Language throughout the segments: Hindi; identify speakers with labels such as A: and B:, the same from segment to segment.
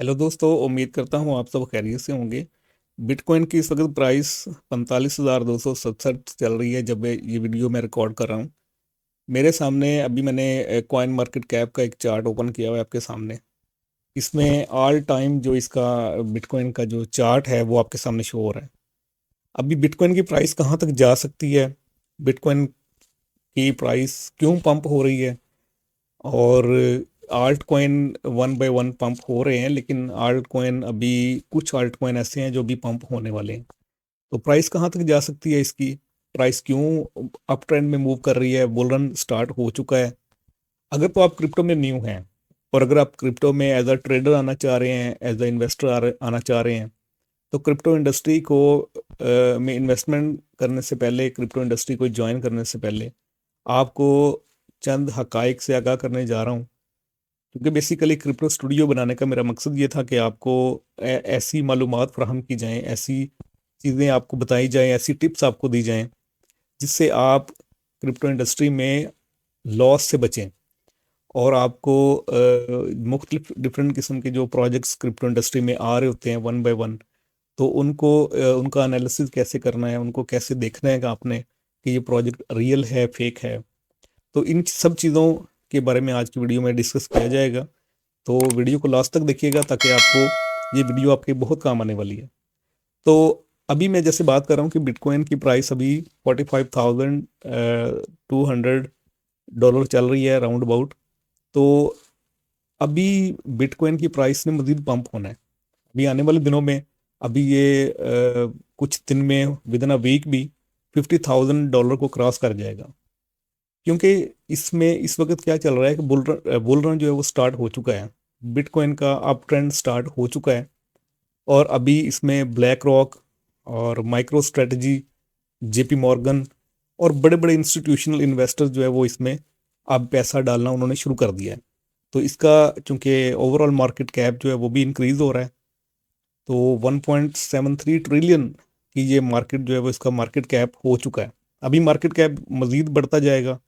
A: हेलो दोस्तों, उम्मीद करता हूँ आप सब खैरियत से होंगे। बिटकॉइन की इस वक्त प्राइस 45,267 चल रही है जब ये वीडियो मैं रिकॉर्ड कर रहा हूँ। मेरे सामने अभी मैंने कॉइन मार्केट कैप का एक चार्ट ओपन किया हुआ है आपके सामने। इसमें ऑल टाइम जो इसका बिटकॉइन का जो चार्ट है वो आपके सामने शो हो रहा है। अभी बिटकॉइन की प्राइस कहाँ तक जा सकती है, बिटकॉइन की प्राइस क्यों पंप हो रही है, और alt coin one by one pump हो रहे हैं, लेकिन आल्ट कॉइन अभी कुछ आल्ट कॉइन ऐसे हैं जो भी पंप होने वाले हैं। तो प्राइस कहाँ तक जा सकती है इसकी, प्राइस क्यों अप ट्रेंड में मूव कर रही है, बुल रन स्टार्ट हो चुका है। अगर तो आप क्रिप्टो में न्यू हैं और अगर आप क्रिप्टो में एज अ ट्रेडर आना चाह रहे हैं, एज अ इन्वेस्टर आना चाह रहे हैं, तो क्रिप्टो इंडस्ट्री को में इन्वेस्टमेंट करने से पहले, क्रिप्टो इंडस्ट्री को ज्वाइन करने से पहले आपको चंद हकाइक से आगाह करने जा रहा हूँ। क्योंकि बेसिकली क्रिप्टो स्टूडियो बनाने का मेरा मकसद ये था कि आपको ऐसी मालूमात फराहम की जाएं, ऐसी चीज़ें आपको बताई जाएं, ऐसी टिप्स आपको दी जाएं जिससे आप क्रिप्टो इंडस्ट्री में लॉस से बचें। और आपको मुख्तलिफ डिफरेंट किस्म के जो प्रोजेक्ट्स क्रिप्टो इंडस्ट्री में आ रहे होते हैं वन बाय वन, तो उनको उनका एनालिसिस कैसे करना है, उनको कैसे देखना है कि आपने कि ये प्रोजेक्ट रियल है फेक है। तो इन सब चीज़ों के बारे में आज की वीडियो में डिस्कस किया जाएगा। तो वीडियो को लास्ट तक देखिएगा ताकि आपको ये वीडियो आपके बहुत काम आने वाली है। तो अभी मैं जैसे बात कर रहा हूँ कि बिटकॉइन की प्राइस अभी 45,200 डॉलर चल रही है राउंड अबाउट। तो अभी बिटकॉइन की प्राइस ने मज़ीद पंप होना है अभी आने वाले दिनों में। अभी ये कुछ दिन में विद इन अ वीक भी 50,000 डॉलर को क्रॉस कर जाएगा। क्योंकि इसमें इस वक्त क्या चल रहा है कि बुल रन जो है वो स्टार्ट हो चुका है, बिटकॉइन का अप ट्रेंड स्टार्ट हो चुका है। और अभी इसमें ब्लैक रॉक और माइक्रो स्ट्रेटजी, जेपी मॉर्गन और बड़े बड़े इंस्टीट्यूशनल इन्वेस्टर्स जो है वो इसमें अब पैसा डालना उन्होंने शुरू कर दिया है। तो इसका चूंकि ओवरऑल मार्केट कैप जो है वो भी इंक्रीज हो रहा है। तो 1.73 ट्रिलियन की ये मार्केट जो है वो इसका मार्केट कैप हो चुका है। अभी मार्केट कैप मज़ीद बढ़ता जाएगा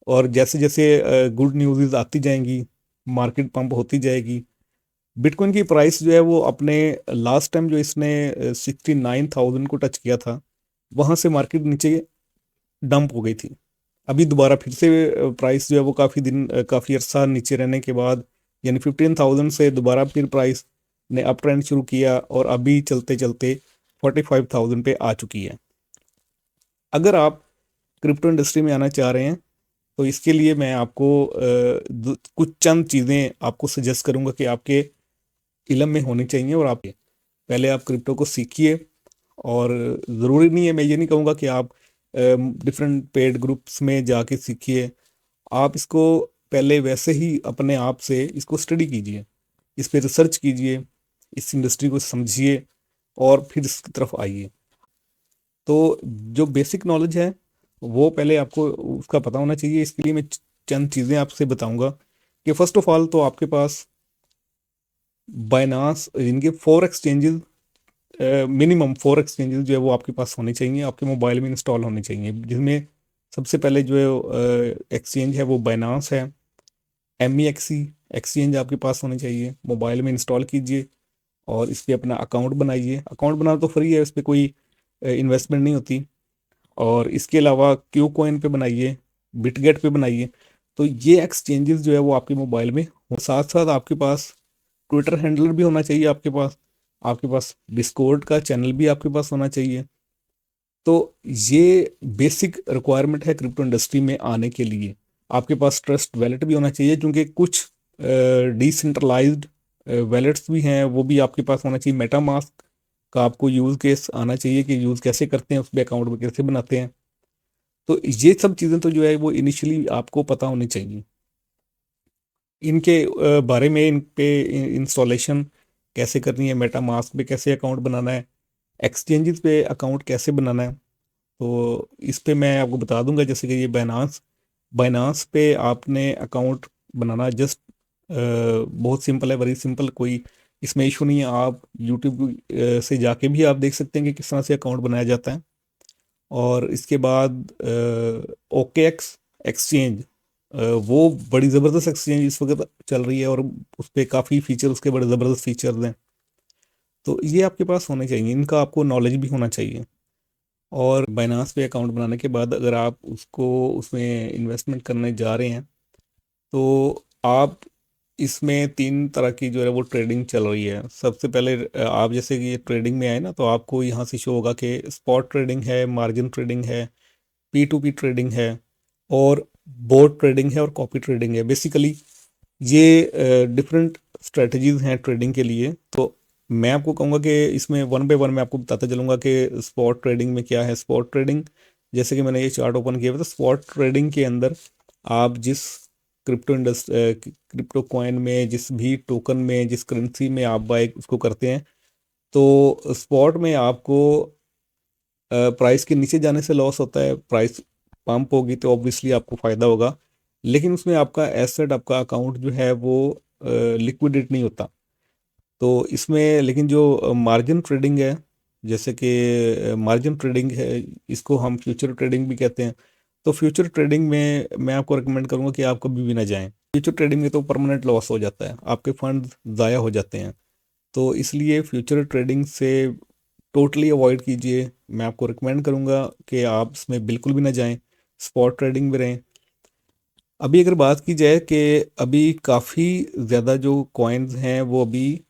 A: और जैसे जैसे गुड न्यूज़ आती जाएंगी, मार्केट पंप होती जाएगी। बिटकॉइन की प्राइस जो है वो अपने लास्ट टाइम जो इसने 69,000 को टच किया था, वहाँ से मार्केट नीचे डंप हो गई थी। अभी दोबारा फिर से प्राइस जो है वो काफ़ी अरसा नीचे रहने के बाद, यानी 15,000 से दोबारा फिर प्राइस ने अप ट्रेंड शुरू किया और अभी चलते चलते 45,000 पे आ चुकी है। अगर आप क्रिप्टो इंडस्ट्री में आना चाह रहे हैं तो इसके लिए मैं आपको कुछ चंद चीज़ें आपको सजेस्ट करूंगा कि आपके इलम में होनी चाहिए। और आप पहले आप क्रिप्टो को सीखिए। और ज़रूरी नहीं है, मैं ये नहीं कहूँगा कि आप डिफरेंट पेड ग्रुप्स में जाके सीखिए। आप इसको पहले वैसे ही अपने आप से इसको स्टडी कीजिए, इस पर रिसर्च कीजिए, इस इंडस्ट्री को समझिए और फिर इसकी तरफ आइए। तो जो बेसिक नॉलेज है वो पहले आपको उसका पता होना चाहिए। इसके लिए मैं चंद चीज़ें आपसे बताऊंगा कि फर्स्ट ऑफ ऑल तो आपके पास बाइनांस, इनके four exchanges, minimum four exchanges जो है वो आपके पास होने चाहिए, आपके मोबाइल में इंस्टॉल होने चाहिए। जिसमें सबसे पहले जो है एक्सचेंज है वो बाइनांस है। MEXC एक्सचेंज आपके पास होने चाहिए, मोबाइल में इंस्टॉल कीजिए और इस पर अपना अकाउंट बनाइए। अकाउंट बनाना तो फ्री है, इस पर कोई इन्वेस्टमेंट नहीं होती। और इसके अलावा क्यू कॉइन पे बनाइए, बिटगेट पे बनाइए। तो ये एक्सचेंजेस जो है वो आपके मोबाइल में हो। साथ साथ आपके पास ट्विटर हैंडलर भी होना चाहिए, आपके पास डिस्कॉर्ड का चैनल भी आपके पास होना चाहिए। तो ये बेसिक रिक्वायरमेंट है क्रिप्टो इंडस्ट्री में आने के लिए। आपके पास ट्रस्ट वैलेट भी होना चाहिए, क्योंकि कुछ डिसेंट्रलाइज्ड वैलेट्स भी हैं, वो भी आपके पास होना चाहिए। मेटा मास्क का आपको यूज़ केस आना चाहिए कि यूज़ कैसे करते हैं, उस पर अकाउंट में कैसे बनाते हैं। तो ये सब चीज़ें तो जो है वो इनिशियली आपको पता होनी चाहिए। इनके बारे में, इन पे इंस्टॉलेशन कैसे करनी है, मेटा मास्क पे कैसे अकाउंट बनाना है, एक्सचेंजेस पे अकाउंट कैसे बनाना है, तो इस पे मैं आपको बता दूंगा। जैसे कि ये बाइनांस बाइनांस पे आपने अकाउंट बनाना जस्ट बहुत सिंपल है, वेरी सिंपल। कोई इसमें इशू नहीं है। आप यूट्यूब से जाके भी आप देख सकते हैं कि किस तरह से अकाउंट बनाया जाता है। और इसके बाद OKX एक्सचेंज, वो बड़ी ज़बरदस्त एक्सचेंज इस वक्त चल रही है और उस पर काफ़ी फीचर, उसके बड़े ज़बरदस्त फीचर्स हैं। तो ये आपके पास होने चाहिए, इनका आपको नॉलेज भी होना चाहिए। और बाइनांस पे अकाउंट बनाने के बाद अगर आप उसको उसमें इन्वेस्टमेंट करने जा रहे हैं, तो आप इसमें तीन तरह की जो है वो ट्रेडिंग चल रही है। सबसे पहले आप जैसे कि ये ट्रेडिंग में आए ना, तो आपको यहाँ से शो होगा कि स्पॉट ट्रेडिंग है, मार्जिन ट्रेडिंग है, P2P ट्रेडिंग है, और बोट ट्रेडिंग है, और कॉपी ट्रेडिंग है। बेसिकली ये डिफरेंट स्ट्रेटजीज हैं ट्रेडिंग के लिए। तो मैं आपको कहूँगा कि इसमें वन बाय वन मैं आपको बताता चलूँगा कि स्पॉट ट्रेडिंग में क्या है। स्पॉट ट्रेडिंग, जैसे कि मैंने ये चार्ट ओपन किया हुआ, तो स्पॉट ट्रेडिंग के अंदर आप जिस क्रिप्टो कॉइन में, जिस भी टोकन में, जिस करेंसी में आप बाय उसको करते हैं, तो स्पॉट में आपको प्राइस के नीचे जाने से लॉस होता है। प्राइस पंप होगी तो ऑब्वियसली आपको फ़ायदा होगा, लेकिन उसमें आपका एसेट, आपका अकाउंट जो है वो लिक्विडेट नहीं होता। तो इसमें लेकिन जो मार्जिन ट्रेडिंग है, जैसे कि मार्जिन ट्रेडिंग है, इसको हम फ्यूचर ट्रेडिंग भी कहते हैं। तो फ्यूचर ट्रेडिंग में मैं आपको रिकमेंड करूंगा कि आप कभी भी ना जाएं। फ्यूचर ट्रेडिंग में तो परमानेंट लॉस हो जाता है, आपके फंड ज़ाया हो जाते हैं। तो इसलिए फ्यूचर ट्रेडिंग से टोटली अवॉइड कीजिए। मैं आपको रिकमेंड करूंगा कि आप इसमें बिल्कुल भी ना जाएं, स्पॉट ट्रेडिंग में रहें। अभी अगर बात की जाए कि अभी काफ़ी ज़्यादा जो कॉइन्स हैं वो अभी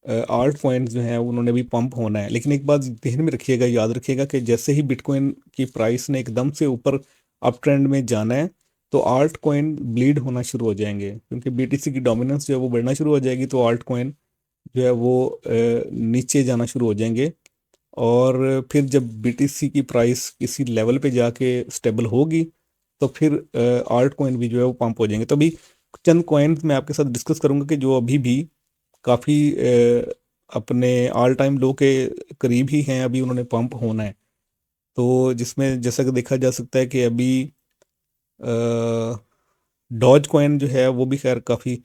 A: आल्ट कॉइन्स जो हैं उन्होंने भी पंप होना है। लेकिन एक बात ध्यान में रखिएगा, याद रखिएगा कि जैसे ही बिटकॉइन की प्राइस ने एकदम से ऊपर अप ट्रेंड में जाना है, तो आल्ट कॉइन ब्लीड होना शुरू हो जाएंगे, क्योंकि BTC की डोमिनेंस जो है वो बढ़ना शुरू हो जाएगी। तो आल्ट कॉइन जो है वो नीचे जाना शुरू हो जाएंगे। और फिर जब BTC की प्राइस किसी लेवल पे जाके स्टेबल होगी, तो फिर आल्ट कॉइन भी जो है वो पंप हो जाएंगे। तो अभी चंद कॉइन्स मैं आपके साथ डिस्कस करूंगा कि जो अभी भी काफ़ी अपने ऑल टाइम लो के करीब ही हैं, अभी उन्होंने पंप होना है। तो जिसमें जैसा कि देखा जा सकता है कि अभी डॉज कॉइन जो है वो भी खैर काफ़ी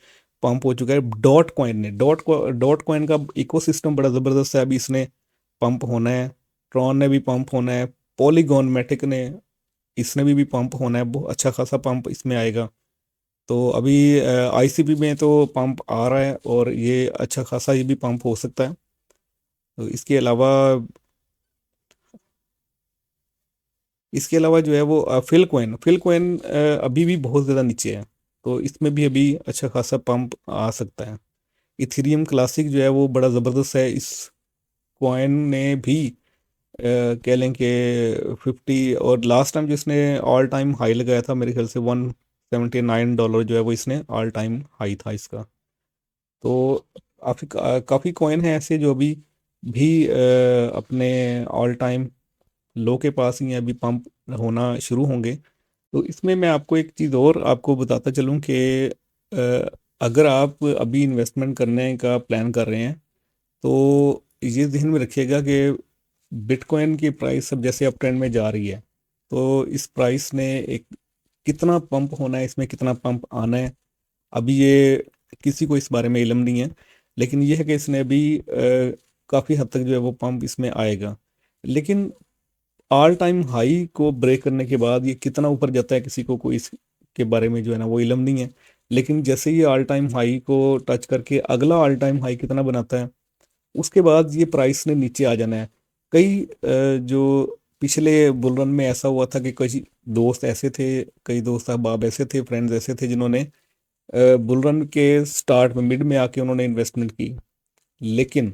A: पंप हो चुका है। डॉट कॉइन ने डॉट कॉइन का इकोसिस्टम बड़ा ज़बरदस्त है, अभी इसने पंप होना है। ट्रॉन ने भी पंप होना है। पॉलीगॉन मैटिक ने, इसने भी पंप होना है, बहुत अच्छा खासा पंप इसमें आएगा। तो अभी ICP में तो पंप आ रहा है, और ये अच्छा खासा ये भी पंप हो सकता है। तो इसके अलावा जो है वो फिल कॉइन अभी भी बहुत ज़्यादा नीचे है, तो इसमें भी अभी अच्छा खासा पंप आ सकता है। इथेरियम क्लासिक जो है वो बड़ा ज़बरदस्त है। इस कॉइन ने भी कह लें कि 50, और लास्ट टाइम जो इसने ऑल टाइम हाई लगाया था, मेरे ख्याल से $179 जो है वो इसने ऑल टाइम हाई था इसका। तो काफ़ी काफ़ी कॉइन है ऐसे जो अभी भी अपने ऑल टाइम लो के पास ही हैं, अभी पंप होना शुरू होंगे। तो इसमें मैं आपको एक चीज़ और आपको बताता चलूँ कि अगर आप अभी इन्वेस्टमेंट करने का प्लान कर रहे हैं, तो ये ध्यान में रखिएगा कि बिटकॉइन की प्राइस अब जैसे अप ट्रेंड में जा रही है, तो इस प्राइस ने एक कितना पंप होना है, इसमें कितना पंप आना है, अभी ये किसी को इस बारे में इल्म नहीं है। लेकिन यह है कि इसने अभी काफ़ी हद तक जो है वो पंप इसमें आएगा। लेकिन ऑल टाइम हाई को ब्रेक करने के बाद ये कितना ऊपर जाता है, किसी को कोई इसके बारे में जो है ना वो इल्म नहीं है। लेकिन जैसे ही ऑल टाइम हाई को टच करके अगला ऑल टाइम हाई कितना बनाता है, उसके बाद ये प्राइस ने नीचे आ जाना है। कई जो पिछले बुल रन में ऐसा हुआ था कि कई दोस्त ऐसे थे, कई दोस्त अहबाब ऐसे थे, फ्रेंड्स ऐसे थे, जिन्होंने बुल रन के स्टार्ट में, मिड में आके उन्होंने इन्वेस्टमेंट की। लेकिन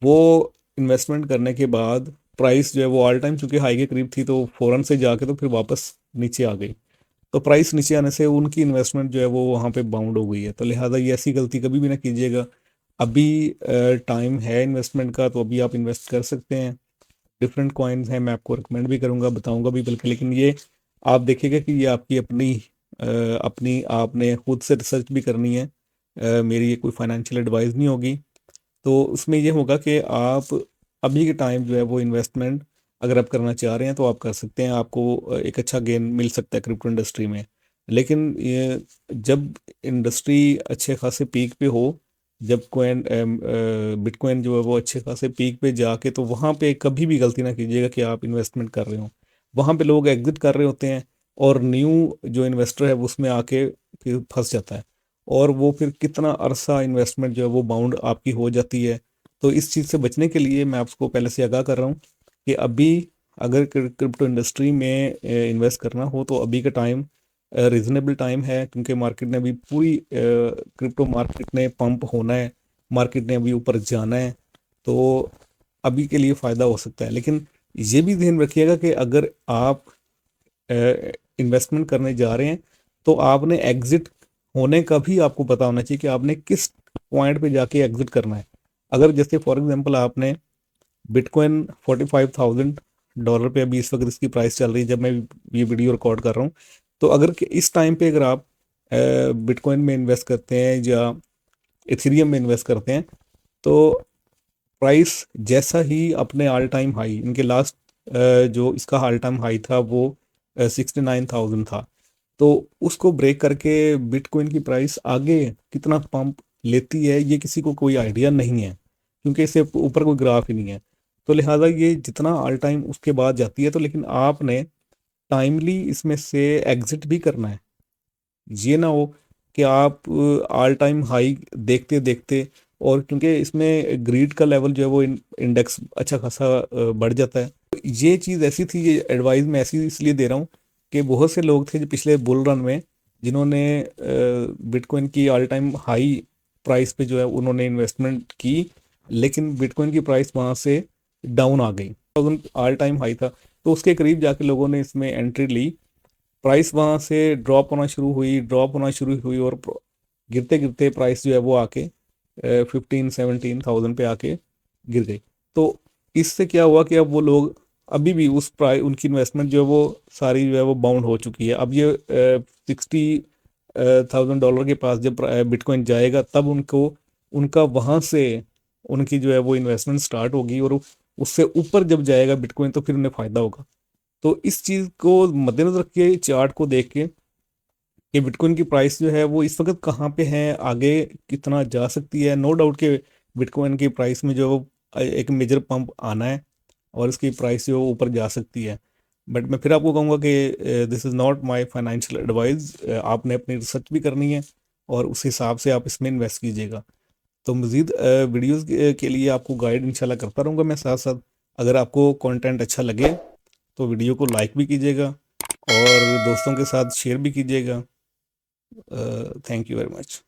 A: वो इन्वेस्टमेंट करने के बाद प्राइस जो है वो ऑल टाइम चूंकि हाई के करीब थी, तो फौरन से जाके तो फिर वापस नीचे आ गई। तो प्राइस नीचे आने से उनकी इन्वेस्टमेंट जो है वो वहाँ पे बाउंड हो गई है। तो लिहाजा ये ऐसी गलती कभी भी ना कीजिएगा। अभी टाइम है इन्वेस्टमेंट का, तो अभी आप इन्वेस्ट कर सकते हैं। डिफरेंट कॉइन्स हैं, मैं आपको रिकमेंड भी करूँगा, बताऊँगा भी बल्कि। लेकिन ये आप देखिएगा कि ये आपकी अपनी अपनी आपने खुद से रिसर्च भी करनी है। मेरी ये कोई फाइनेंशियल एडवाइस नहीं होगी। तो उसमें ये होगा कि आप अभी के टाइम जो है वो इन्वेस्टमेंट अगर आप करना चाह रहे हैं तो आप कर सकते हैं, आपको एक अच्छा गेन मिल सकता है क्रिप्टो इंडस्ट्री में। लेकिन ये जब इंडस्ट्री अच्छे खासे पीक पे हो, जब बिटकॉइन जो है वो अच्छे खासे पीक पे जाके, तो वहाँ पे कभी भी गलती ना कीजिएगा कि आप इन्वेस्टमेंट कर रहे हो। वहाँ पे लोग एग्जिट कर रहे होते हैं, और न्यू जो इन्वेस्टर है वो उसमें आके फिर फंस जाता है, और वो फिर कितना अरसा इन्वेस्टमेंट जो है वो बाउंड आपकी हो जाती है। तो इस चीज़ से बचने के लिए मैं आपको पहले से आगाह कर रहा हूँ कि अभी अगर क्रिप्टो इंडस्ट्री में इन्वेस्ट करना हो तो अभी का टाइम रीजनेबल टाइम है, क्योंकि मार्केट ने अभी पूरी क्रिप्टो मार्केट ने पंप होना है, मार्केट ने अभी ऊपर जाना है। तो अभी के लिए फ़ायदा हो सकता है, लेकिन ये भी ध्यान रखिएगा कि अगर आप इन्वेस्टमेंट करने जा रहे हैं तो आपने एग्जिट होने का भी आपको पता होना चाहिए कि आपने किस पॉइंट पे जाके एग्जिट करना है। अगर जैसे फॉर एग्जांपल आपने बिटकॉइन $45,000 पे अभी इस वक्त इसकी प्राइस चल रही है जब मैं ये वीडियो रिकॉर्ड कर रहा हूँ, तो अगर इस टाइम पे अगर आप बिटकॉइन में इन्वेस्ट करते हैं या इथेरियम में इन्वेस्ट करते हैं, तो प्राइस जैसा ही अपने ऑल टाइम हाई, इनके लास्ट जो इसका ऑल टाइम हाई था वो 69,000 था, तो उसको ब्रेक करके बिटकॉइन की प्राइस आगे कितना पंप लेती है ये किसी को कोई आइडिया नहीं है, क्योंकि इससे ऊपर कोई ग्राफ ही नहीं है। तो लिहाजा ये जितना ऑल टाइम उसके बाद जाती है, तो लेकिन आपने टाइमली इसमें से एग्जिट भी करना है। ये ना हो कि आप ऑल टाइम हाई देखते देखते, और क्योंकि इसमें ग्रीड का लेवल जो है वो इंडेक्स अच्छा खासा बढ़ जाता है। तो ये चीज़ ऐसी थी, ये एडवाइस मैं ऐसी इसलिए दे रहा हूँ कि बहुत से लोग थे जो पिछले बुल रन में जिन्होंने बिटकॉइन की ऑल टाइम हाई प्राइस पे जो है उन्होंने इन्वेस्टमेंट की, लेकिन बिटकॉइन की प्राइस वहाँ से डाउन आ गई, ऑल टाइम हाई था, तो उसके करीब जाके लोगों ने इसमें एंट्री ली, प्राइस वहाँ से ड्रॉप होना शुरू हुई और गिरते गिरते प्राइस जो है वो आके 15-17 थाउजेंड पे आके गिर गई। तो इससे क्या हुआ कि अब वो लोग अभी भी उस प्राइस, उनकी इन्वेस्टमेंट जो है वो सारी जो है वो बाउंड हो चुकी है। अब ये $60,000 के पास जब बिटकॉइन जाएगा तब उनको उनका वहाँ से उनकी जो है वो इन्वेस्टमेंट स्टार्ट होगी, और उससे ऊपर जब जाएगा बिटकॉइन तो फिर उन्हें फ़ायदा होगा। तो इस चीज़ को मद्देनजर रख के, चार्ट को देख के कि बिटकॉइन की प्राइस जो है वो इस वक्त कहाँ पे है, आगे कितना जा सकती है, नो डाउट कि बिटकॉइन की प्राइस में जो एक मेजर पंप आना है और इसकी प्राइस जो ऊपर जा सकती है। बट मैं फिर आपको कहूँगा कि this is not my financial advice, आपने अपनी रिसर्च भी करनी है और उस हिसाब से आप इसमें इन्वेस्ट कीजिएगा। तो मज़ीद वीडियोज़ के लिए आपको गाइड इंशाल्लाह करता रहूँगा मैं साथ साथ। अगर आपको कंटेंट अच्छा लगे तो वीडियो को लाइक भी कीजिएगा और दोस्तों के साथ शेयर भी कीजिएगा। Thank you very much.